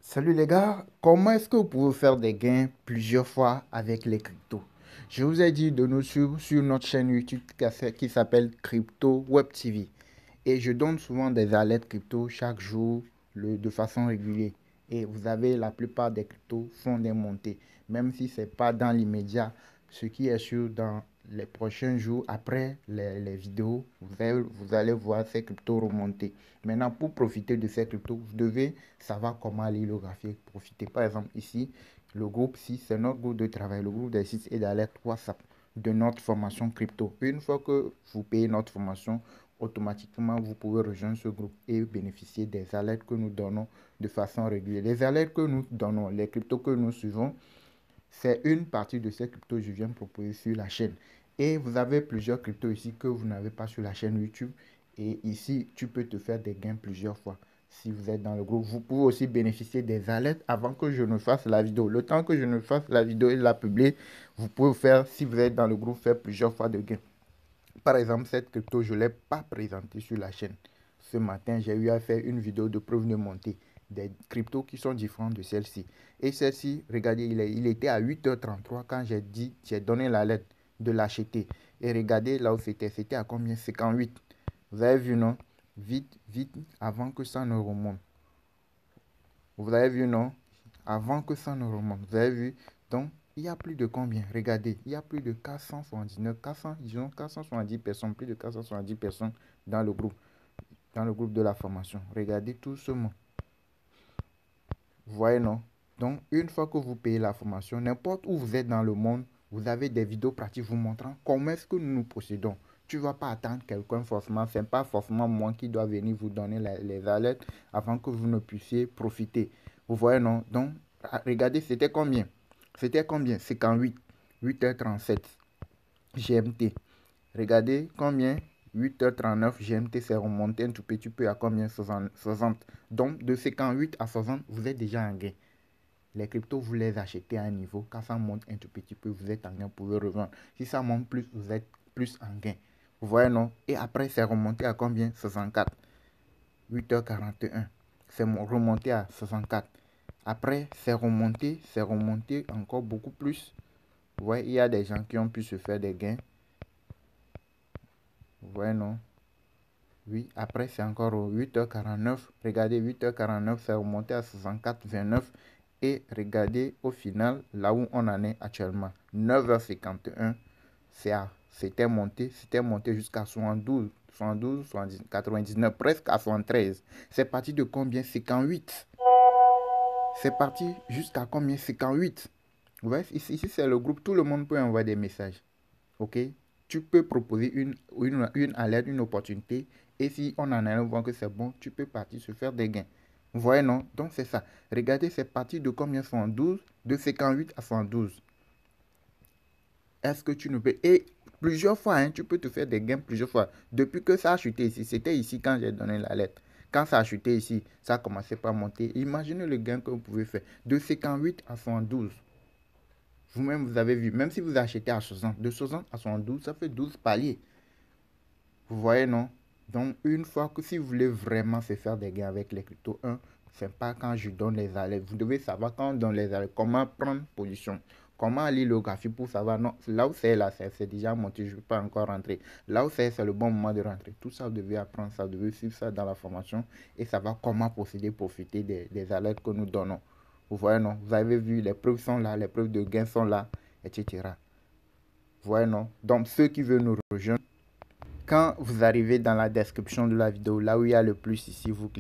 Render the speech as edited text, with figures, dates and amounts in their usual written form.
Salut les gars, comment est-ce que vous pouvez faire des gains plusieurs fois avec les cryptos? Je vous ai dit de nous suivre sur notre chaîne YouTube qui s'appelle Crypto Web TV. Et je donne souvent des alertes crypto chaque jour de façon régulière. Et vous avez la plupart des cryptos font des montées. Même si ce n'est pas dans l'immédiat, ce qui est sûr dans les prochains jours, après les vidéos, vous allez voir ces cryptos remonter. Maintenant, pour profiter de ces cryptos, vous devez savoir comment aller le graphique. Profiter. Par exemple, ici, le groupe 6, c'est notre groupe de travail, le groupe des 6 et d'alerte WhatsApp de notre formation crypto. Une fois que vous payez notre formation, automatiquement, vous pouvez rejoindre ce groupe et bénéficier des alertes que nous donnons de façon régulière. Les alertes que nous donnons, les cryptos que nous suivons, c'est une partie de ces cryptos que je viens de proposer sur la chaîne. Et vous avez plusieurs cryptos ici que vous n'avez pas sur la chaîne YouTube. Et ici, tu peux te faire des gains plusieurs fois. Si vous êtes dans le groupe, vous pouvez aussi bénéficier des alertes avant que je ne fasse la vidéo. Le temps que je ne fasse la vidéo et la publier, vous pouvez faire, si vous êtes dans le groupe, faire plusieurs fois de gains. Par exemple, cette crypto, je ne l'ai pas présentée sur la chaîne. Ce matin, j'ai eu à faire une vidéo de preuve de montée des cryptos qui sont différentes de celle-ci. Et celle-ci, regardez, il était à 8h33 quand j'ai donné la lettre de l'acheter. Et regardez là où c'était à combien? 58. Vous avez vu, non? Vite, vite, avant que ça ne remonte. Vous avez vu, non? Avant que ça ne remonte. Vous avez vu? Donc, il y a plus de combien? Regardez, il y a plus de 479, 400, disons 470 personnes, plus de 470 personnes dans le groupe de la formation. Regardez tout ce monde. Vous voyez, non? Donc, une fois que vous payez la formation, n'importe où vous êtes dans le monde, vous avez des vidéos pratiques vous montrant comment est-ce que nous procédons. Tu ne vas pas attendre quelqu'un forcément, ce n'est pas forcément moi qui dois venir vous donner les alertes avant que vous ne puissiez profiter. Vous voyez, non? Donc, regardez, c'était combien? C'était combien? 58, 8h37 GMT. Regardez combien? 8h39 GMT, c'est remonté un tout petit peu à combien? 60. Donc, de 58 à 60, vous êtes déjà en gain. Les cryptos, vous les achetez à un niveau. Quand ça monte un tout petit peu, vous êtes en gain, vous pouvez revendre. Si ça monte plus, vous êtes plus en gain. Vous voyez, non? Et après, c'est remonté à combien? 64. 8h41. C'est remonté à 64. Après, c'est remonté encore beaucoup plus. Vous voyez, il y a des gens qui ont pu se faire des gains. Vous voyez, non? Oui, après, c'est encore 8h49. Regardez, 8h49, c'est remonté à 64,29. Et regardez au final, là où on en est actuellement. 9h51, c'était monté jusqu'à 72, 99, presque à 73. C'est parti de combien? 58. C'est parti jusqu'à combien? 58. Vous voyez, ici c'est le groupe, tout le monde peut envoyer des messages. Ok? Tu peux proposer une alerte, une opportunité. Et si on en a un, voit que c'est bon, tu peux partir se faire des gains. Vous voyez, non? Donc, c'est ça. Regardez, c'est parti de combien? 112. De 58 à 112. Est-ce que tu ne peux... Et plusieurs fois, hein, tu peux te faire des gains plusieurs fois. Depuis que ça a chuté ici. C'était ici quand j'ai donné la lettre. Quand ça a chuté ici, ça a commencé par monter. Imaginez le gain que vous pouvez faire. De 58 à 112. Vous-même, vous avez vu, même si vous achetez à 60, de 60 à 72, ça fait 12 paliers. Vous voyez, non? Donc, une fois que si vous voulez vraiment se faire des gains avec les cryptos 1, c'est pas quand je donne les alertes. Vous devez savoir quand on donne les alertes, comment prendre position, comment lire le graphique pour savoir, non, là où c'est là, c'est déjà monté, je ne vais pas encore rentrer. Là où c'est le bon moment de rentrer. Tout ça, vous devez apprendre ça, vous devez suivre ça dans la formation et savoir comment procéder, profiter des alertes que nous donnons. Vous voyez, non? Vous avez vu, les preuves sont là, les preuves de gains sont là, etc. Vous voyez, non? Donc, ceux qui veulent nous rejoindre, quand vous arrivez dans la description de la vidéo, là où il y a le plus ici, vous cliquez.